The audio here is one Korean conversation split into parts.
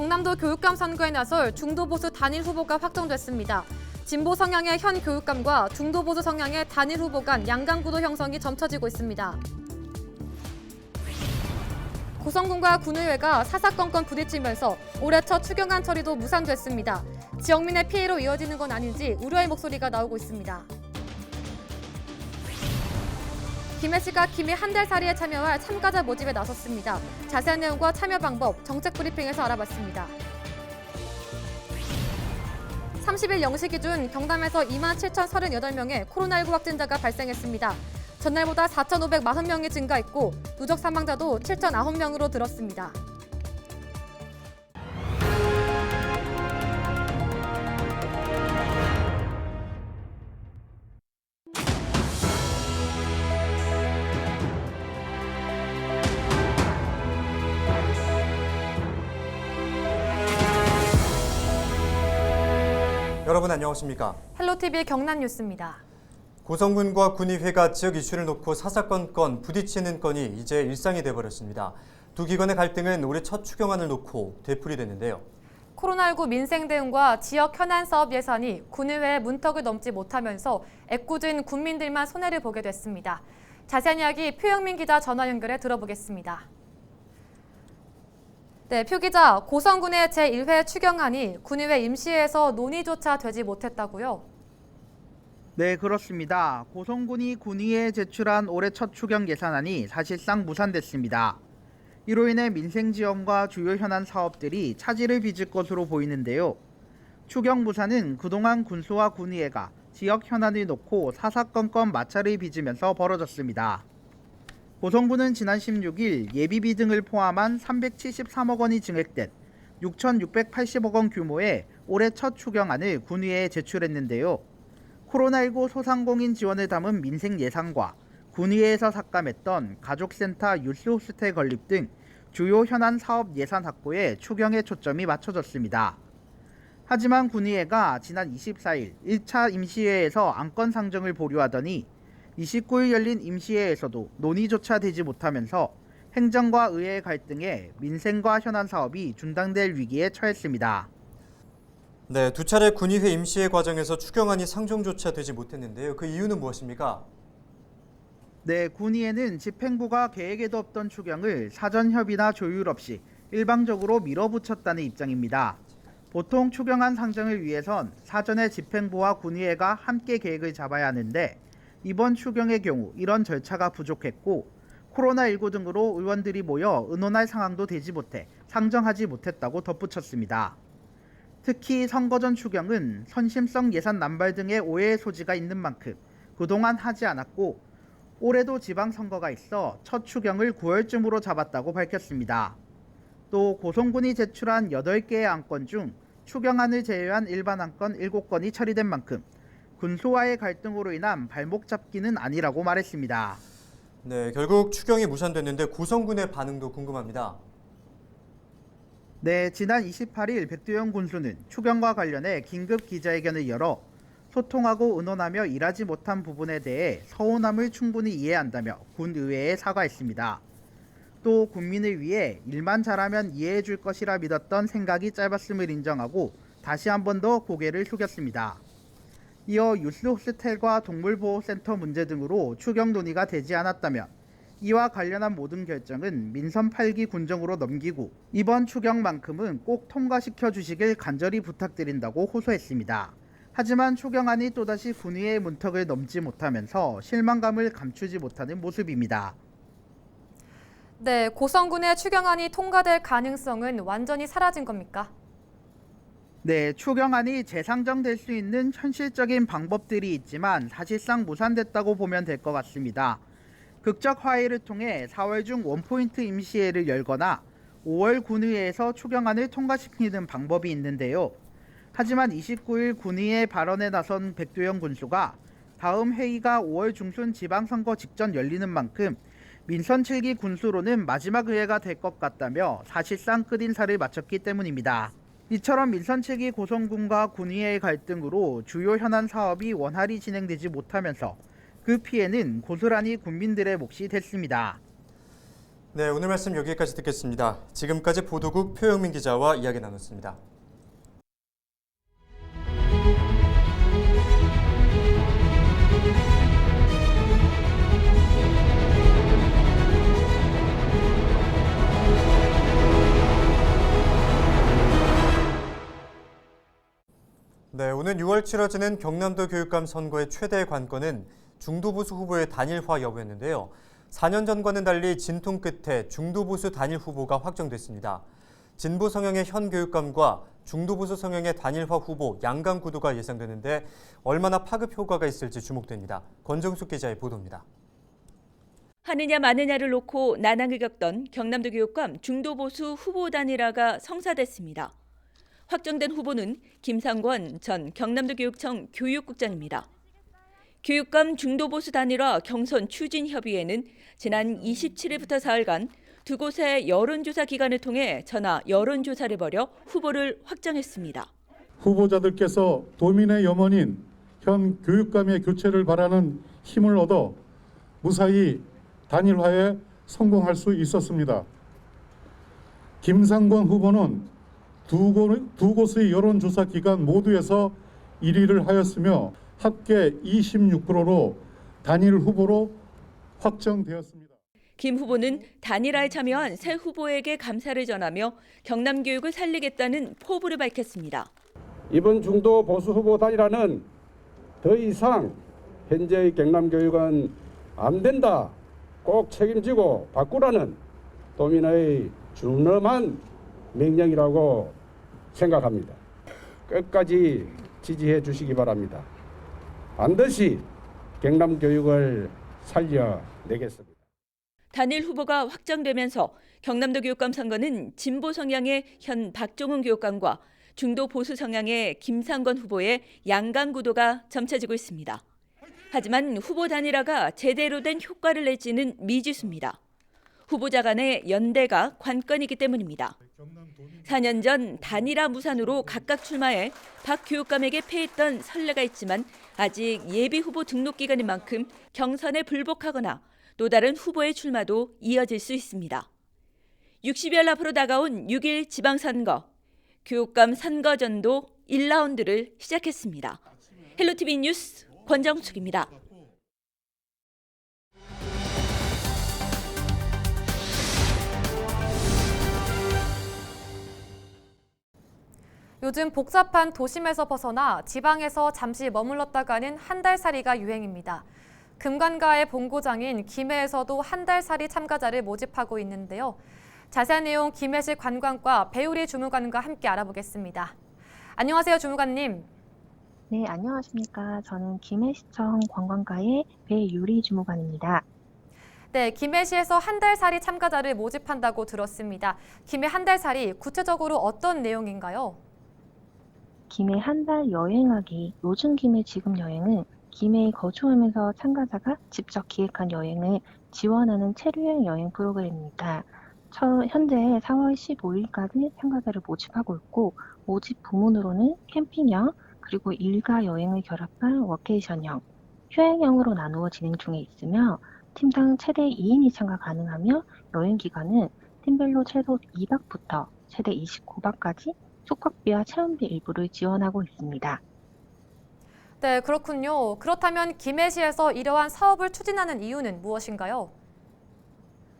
경남도 교육감 선거에 나설 중도보수 단일 후보가 확정됐습니다. 진보 성향의 현 교육감과 중도보수 성향의 단일 후보 간 양강구도 형성이 점쳐지고 있습니다. 고성군과 군의회가 사사건건 부딪히면서 올해 첫 추경안 처리도 무산됐습니다. 지역민의 피해로 이어지는 건 아닌지 우려의 목소리가 나오고 있습니다. 김해 시가 김해 한 달 살이에 참여할 참가자 모집에 나섰습니다. 자세한 내용과 참여 방법, 정책 브리핑에서 알아봤습니다. 30일 0시 기준 경남에서 27,038명의 코로나19 확진자가 발생했습니다. 전날보다 4,540명이 증가했고 누적 사망자도 7,009명으로 늘었습니다. 여러분 안녕하십니까? 헬로티비 경남 뉴스입니다. 고성군과 군의회가 지역 이슈를 놓고 사사건건 부딪히는 건이 이제 일상이 돼버렸습니다. 두 기관의 갈등은 올해 첫 추경안을 놓고 되풀이됐는데요. 코로나19 민생 대응과 지역 현안 사업 예산이 군의회의 문턱을 넘지 못하면서 애꿎은 군민들만 손해를 보게 됐습니다. 자세한 이야기 표영민 기자 전화 연결해 들어보겠습니다. 네, 표 기자, 고성군의 제1회 추경안이 군의회 임시회에서 논의조차 되지 못했다고요? 네, 그렇습니다. 고성군이 군의회에 제출한 올해 첫 추경 예산안이 사실상 무산됐습니다. 이로 인해 민생 지원과 주요 현안 사업들이 차질을 빚을 것으로 보이는데요. 추경 무산은 그동안 군수와 군의회가 지역 현안을 놓고 사사건건 마찰을 빚으면서 벌어졌습니다. 고성군은 지난 16일 예비비 등을 포함한 373억 원이 증액된 6,680억 원 규모의 올해 첫 추경안을 군의회에 제출했는데요. 코로나19 소상공인 지원을 담은 민생 예산과 군의회에서 삭감했던 가족센터 유스호스텔 건립 등 주요 현안 사업 예산 확보에 추경의 초점이 맞춰졌습니다. 하지만 군의회가 지난 24일 1차 임시회에서 안건 상정을 보류하더니 29일 열린 임시회에서도 논의조차 되지 못하면서 행정과 의회 갈등에 민생과 현안 사업이 중단될 위기에 처했습니다. 네, 두 차례 군의회 임시회 과정에서 추경안이 상정조차 되지 못했는데요. 그 이유는 무엇입니까? 네, 군의회는 집행부가 계획에도 없던 추경을 사전 협의나 조율 없이 일방적으로 밀어붙였다는 입장입니다. 보통 추경안 상정을 위해선 사전에 집행부와 군의회가 함께 계획을 잡아야 하는데 이번 추경의 경우 이런 절차가 부족했고 코로나19 등으로 의원들이 모여 의논할 상황도 되지 못해 상정하지 못했다고 덧붙였습니다. 특히 선거 전 추경은 선심성 예산 남발 등의 오해의 소지가 있는 만큼 그동안 하지 않았고 올해도 지방선거가 있어 첫 추경을 9월쯤으로 잡았다고 밝혔습니다. 또 고성군이 제출한 8개의 안건 중 추경안을 제외한 일반 안건 7건이 처리된 만큼 군수와의 갈등으로 인한 발목 잡기는 아니라고 말했습니다. 네, 결국 추경이 무산됐는데 고성군의 반응도 궁금합니다. 네, 지난 28일 백두영 군수는 추경과 관련해 긴급 기자회견을 열어 소통하고 의논하며 일하지 못한 부분에 대해 서운함을 충분히 이해한다며 군의회에 사과했습니다. 또 국민을 위해 일만 잘하면 이해해 줄 것이라 믿었던 생각이 짧았음을 인정하고 다시 한 번 더 고개를 숙였습니다. 이어 유스호스텔과 동물보호센터 문제 등으로 추경 논의가 되지 않았다면 이와 관련한 모든 결정은 민선 8기 군정으로 넘기고 이번 추경만큼은 꼭 통과시켜 주시길 간절히 부탁드린다고 호소했습니다. 하지만 추경안이 또다시 군의회의 문턱을 넘지 못하면서 실망감을 감추지 못하는 모습입니다. 네, 고성군의 추경안이 통과될 가능성은 완전히 사라진 겁니까? 네, 추경안이 재상정될 수 있는 현실적인 방법들이 있지만 사실상 무산됐다고 보면 될 것 같습니다. 극적 화해를 통해 4월 중 원포인트 임시회를 열거나 5월 군의회에서 추경안을 통과시키는 방법이 있는데요. 하지만 29일 군의회 발언에 나선 백두영 군수가 다음 회의가 5월 중순 지방선거 직전 열리는 만큼 민선 7기 군수로는 마지막 의회가 될 것 같다며 사실상 끝인사를 마쳤기 때문입니다. 이처럼 민선 7기 고성군과 군의회의 갈등으로 주요 현안 사업이 원활히 진행되지 못하면서 그 피해는 고스란히 국민들의 몫이 됐습니다. 네, 오늘 말씀 여기까지 듣겠습니다. 지금까지 보도국 표영민 기자와 이야기 나눴습니다. 네, 오늘 6월 치러지는 경남도 교육감 선거의 최대 관건은 중도보수 후보의 단일화 여부였는데요. 4년 전과는 달리 진통 끝에 중도보수 단일 후보가 확정됐습니다. 진보 성향의 현 교육감과 중도보수 성향의 단일화 후보 양강 구도가 예상되는데 얼마나 파급 효과가 있을지 주목됩니다. 권정숙 기자의 보도입니다. 하느냐 마느냐를 놓고 난항을 겪던 경남도 교육감 중도보수 후보 단일화가 성사됐습니다. 확정된 후보는 김상권 전 경남도 교육청 교육국장입니다. 교육감 중도보수 단일화 경선 추진협의회는 지난 27일부터 사흘간 두 곳의 여론조사 기관을 통해 전화 여론조사를 벌여 후보를 확정했습니다. 후보자들께서 도민의 염원인 현 교육감의 교체를 바라는 힘을 얻어 무사히 단일화에 성공할 수 있었습니다. 김상권 후보는 두 곳의 여론조사 기관 모두에서 1위를 하였으며 합계 26%로 단일 후보로 확정되었습니다. 김 후보는 단일화에 참여한 새 후보에게 감사를 전하며 경남 교육을 살리겠다는 포부를 밝혔습니다. 이번 중도 보수 후보 단일화는 더 이상 현재의 경남 교육은 안 된다, 꼭 책임지고 바꾸라는 도민의 준엄한 명령이라고 생각합니다. 끝까지 지지해 주시기 바랍니다. 반드시 경남 교육을 살려내겠습니다. 단일 후보가 확정되면서 경남도 교육감 선거는 진보 성향의 현 박종훈 교육감과 중도 보수 성향의 김상권 후보의 양강 구도가 점쳐지고 있습니다. 하지만 후보 단일화가 제대로 된 효과를 낼지는 미지수입니다. 후보자 간의 연대가 관건이기 때문입니다. 4년 전 단일화 무산으로 각각 출마해 박 교육감에게 패했던 선례가 있지만 아직 예비 후보 등록 기간인 만큼 경선에 불복하거나 또 다른 후보의 출마도 이어질 수 있습니다. 60여일 앞으로 다가온 6일 지방선거, 교육감 선거전도 1라운드를 시작했습니다. 헬로티비 뉴스 권정숙입니다. 요즘 복잡한 도심에서 벗어나 지방에서 잠시 머물렀다가는 한 달살이가 유행입니다. 금관가의 본고장인 김해에서도 한 달살이 참가자를 모집하고 있는데요. 자세한 내용 김해시 관광과 배우리 주무관과 함께 알아보겠습니다. 안녕하세요, 주무관님. 네, 안녕하십니까. 저는 김해시청 관광가의 배유리 주무관입니다. 네, 김해시에서 한 달살이 참가자를 모집한다고 들었습니다. 김해 한 달살이 구체적으로 어떤 내용인가요? 김해 한 달 여행하기, 요즘 김해 지금 여행은 김해에 거주하면서 참가자가 직접 기획한 여행을 지원하는 체류여행 여행 프로그램입니다. 현재 4월 15일까지 참가자를 모집하고 있고, 모집 부문으로는 캠핑형, 그리고 일가 여행을 결합한 워케이션형, 휴양형으로 나누어 진행 중에 있으며 팀당 최대 2인이 참가 가능하며 여행 기간은 팀별로 최소 2박부터 최대 29박까지 숙박비와 체험비 일부를 지원하고 있습니다. 네, 그렇군요. 그렇다면 김해시에서 이러한 사업을 추진하는 이유는 무엇인가요?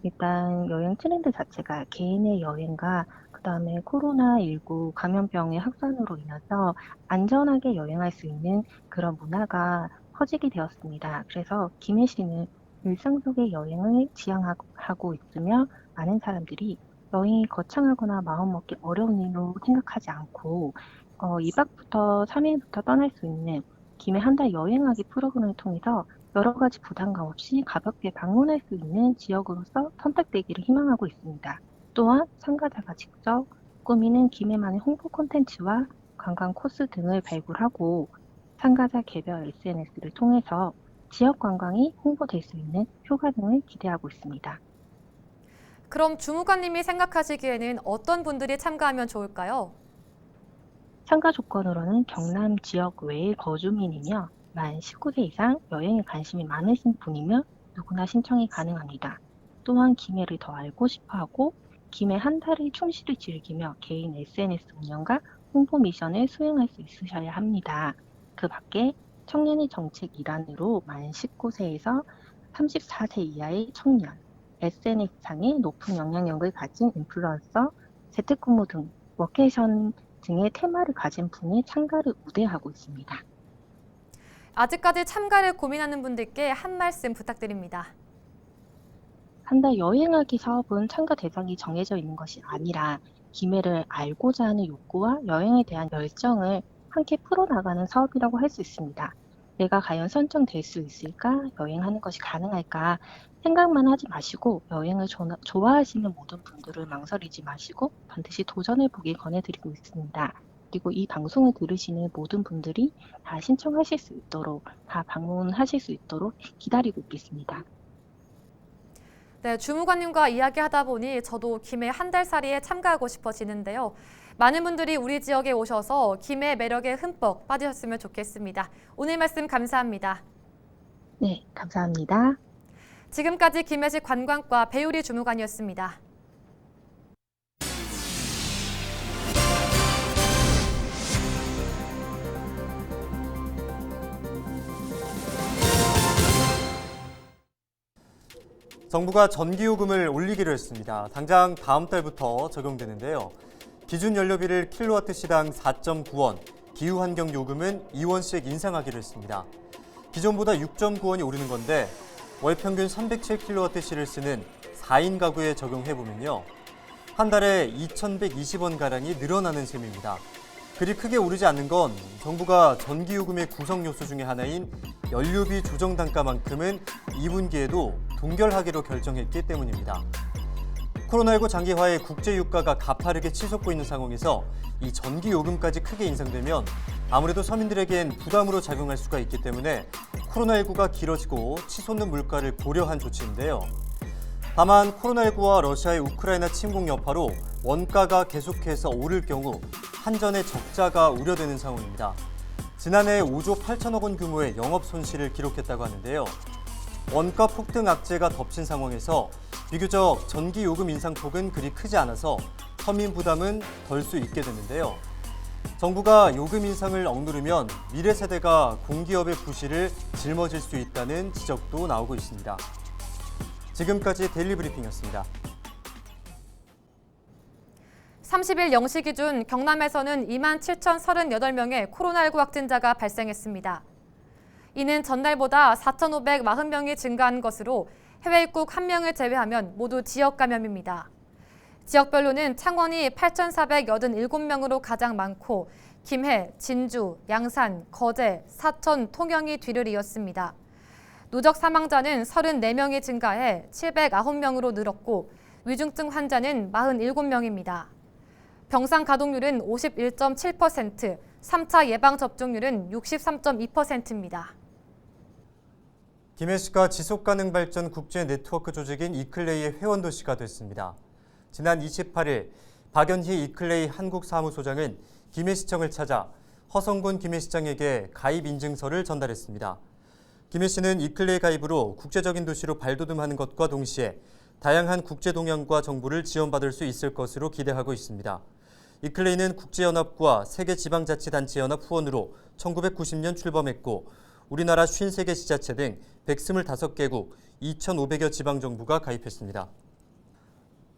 일단 여행 트렌드 자체가 개인의 여행과 그다음에 코로나19 감염병의 확산으로 인해서 안전하게 여행할 수 있는 그런 문화가 퍼지게 되었습니다. 그래서 김해시는 일상 속의 여행을 지향하고 있으며 많은 사람들이 여행이 거창하거나 마음먹기 어려운 일로 생각하지 않고 2박부터 3일부터 떠날 수 있는 김해 한 달 여행하기 프로그램을 통해서 여러 가지 부담감 없이 가볍게 방문할 수 있는 지역으로서 선택되기를 희망하고 있습니다. 또한 참가자가 직접 꾸미는 김해만의 홍보 콘텐츠와 관광 코스 등을 발굴하고 참가자 개별 SNS를 통해서 지역 관광이 홍보될 수 있는 효과 등을 기대하고 있습니다. 그럼 주무관님이 생각하시기에는 어떤 분들이 참가하면 좋을까요? 참가 조건으로는 경남 지역 외의 거주민이며 만 19세 이상 여행에 관심이 많으신 분이며 누구나 신청이 가능합니다. 또한 김해를 더 알고 싶어하고 김해 한 달을 충실히 즐기며 개인 SNS 운영과 홍보 미션을 수행할 수 있으셔야 합니다. 그 밖에 청년의 정책 일환으로 만 19세에서 34세 이하의 청년, SNS상에 높은 영향력을 가진 인플루언서, 재택근무 등 워케이션 등의 테마를 가진 분이 참가를 우대하고 있습니다. 아직까지 참가를 고민하는 분들께 한 말씀 부탁드립니다. 한 달 여행하기 사업은 참가 대상이 정해져 있는 것이 아니라 김해를 알고자 하는 욕구와 여행에 대한 열정을 함께 풀어나가는 사업이라고 할 수 있습니다. 내가 과연 선정될 수 있을까? 여행하는 것이 가능할까? 생각만 하지 마시고 여행을 좋아하시는 모든 분들을 망설이지 마시고 반드시 도전해보길 권해드리고 있습니다. 그리고 이 방송을 들으시는 모든 분들이 다 신청하실 수 있도록, 다 방문하실 수 있도록 기다리고 있겠습니다. 네, 주무관님과 이야기하다 보니 저도 김해 한 달살이에 참가하고 싶어지는데요. 많은 분들이 우리 지역에 오셔서 김해 매력에 흠뻑 빠지셨으면 좋겠습니다. 오늘 말씀 감사합니다. 네, 감사합니다. 지금까지 김해시 관광과 배유리 주무관이었습니다. 정부가 전기요금을 올리기로 했습니다. 당장 다음 달부터 적용되는데요. 기준 연료비를 킬로와트시당 4.9원, 기후환경요금은 2원씩 인상하기로 했습니다. 기존보다 6.9원이 오르는 건데 월 평균 307킬로와트시를 쓰는 4인 가구에 적용해보면요. 한 달에 2,120원가량이 늘어나는 셈입니다. 그리 크게 오르지 않는 건 정부가 전기요금의 구성 요소 중에 하나인 연료비 조정 단가만큼은 2분기에도 동결하기로 결정했기 때문입니다. 코로나19 장기화에 국제유가가 가파르게 치솟고 있는 상황에서 이 전기요금까지 크게 인상되면 아무래도 서민들에겐 부담으로 작용할 수가 있기 때문에 코로나19가 길어지고 치솟는 물가를 고려한 조치인데요. 다만 코로나19와 러시아의 우크라이나 침공 여파로 원가가 계속해서 오를 경우 한전의 적자가 우려되는 상황입니다. 지난해 5조 8천억 원 규모의 영업 손실을 기록했다고 하는데요. 원가 폭등 악재가 덮친 상황에서 비교적 전기요금 인상폭은 그리 크지 않아서 서민 부담은 덜 수 있게 됐는데요. 정부가 요금 인상을 억누르면 미래 세대가 공기업의 부실을 짊어질 수 있다는 지적도 나오고 있습니다. 지금까지 데일리 브리핑이었습니다. 30일 0시 기준 경남에서는 27,038명의 코로나19 확진자가 발생했습니다. 이는 전날보다 4,540명이 증가한 것으로 해외 입국 1명을 제외하면 모두 지역 감염입니다. 지역별로는 창원이 8,487명으로 가장 많고 김해, 진주, 양산, 거제, 사천, 통영이 뒤를 이었습니다. 누적 사망자는 34명이 증가해 709명으로 늘었고 위중증 환자는 47명입니다. 병상 가동률은 51.7%, 3차 예방 접종률은 63.2%입니다. 김해시가 지속가능 발전 국제 네트워크 조직인 이클레이의 회원도시가 됐습니다. 지난 28일 박연희 이클레이 한국사무소장은 김해시청을 찾아 허성곤 김해시장에게 가입 인증서를 전달했습니다. 김해시는 이클레이 가입으로 국제적인 도시로 발돋움하는 것과 동시에 다양한 국제 동향과 정보를 지원받을 수 있을 것으로 기대하고 있습니다. 이클레이는 국제연합과 세계지방자치단체연합 후원으로 1990년 출범했고 우리나라 53개 시자체 등 125개국 2,500여 지방정부가 가입했습니다.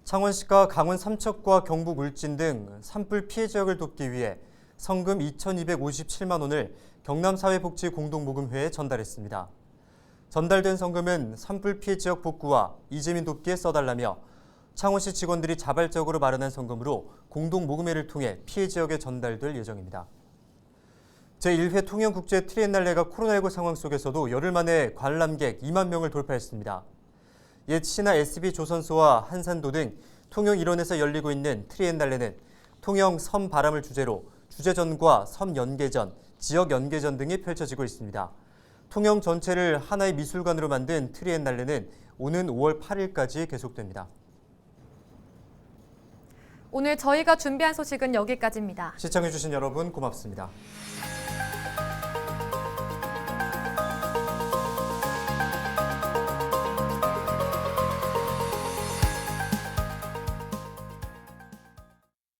창원시가 강원 삼척과 경북 울진 등 산불 피해 지역을 돕기 위해 성금 2,257만 원을 경남사회복지공동모금회에 전달했습니다. 전달된 성금은 산불 피해 지역 복구와 이재민 돕기에 써달라며 창원시 직원들이 자발적으로 마련한 성금으로 공동모금회를 통해 피해 지역에 전달될 예정입니다. 제1회 통영국제 트리엔날레가 코로나19 상황 속에서도 열흘 만에 관람객 2만 명을 돌파했습니다. 옛 신화 SB조선소와 한산도 등 통영 일원에서 열리고 있는 트리엔날레는 통영 섬 바람을 주제로 주제전과 섬 연계전, 지역 연계전 등이 펼쳐지고 있습니다. 통영 전체를 하나의 미술관으로 만든 트리엔날레는 오는 5월 8일까지 계속됩니다. 오늘 저희가 준비한 소식은 여기까지입니다. 시청해주신 여러분 고맙습니다.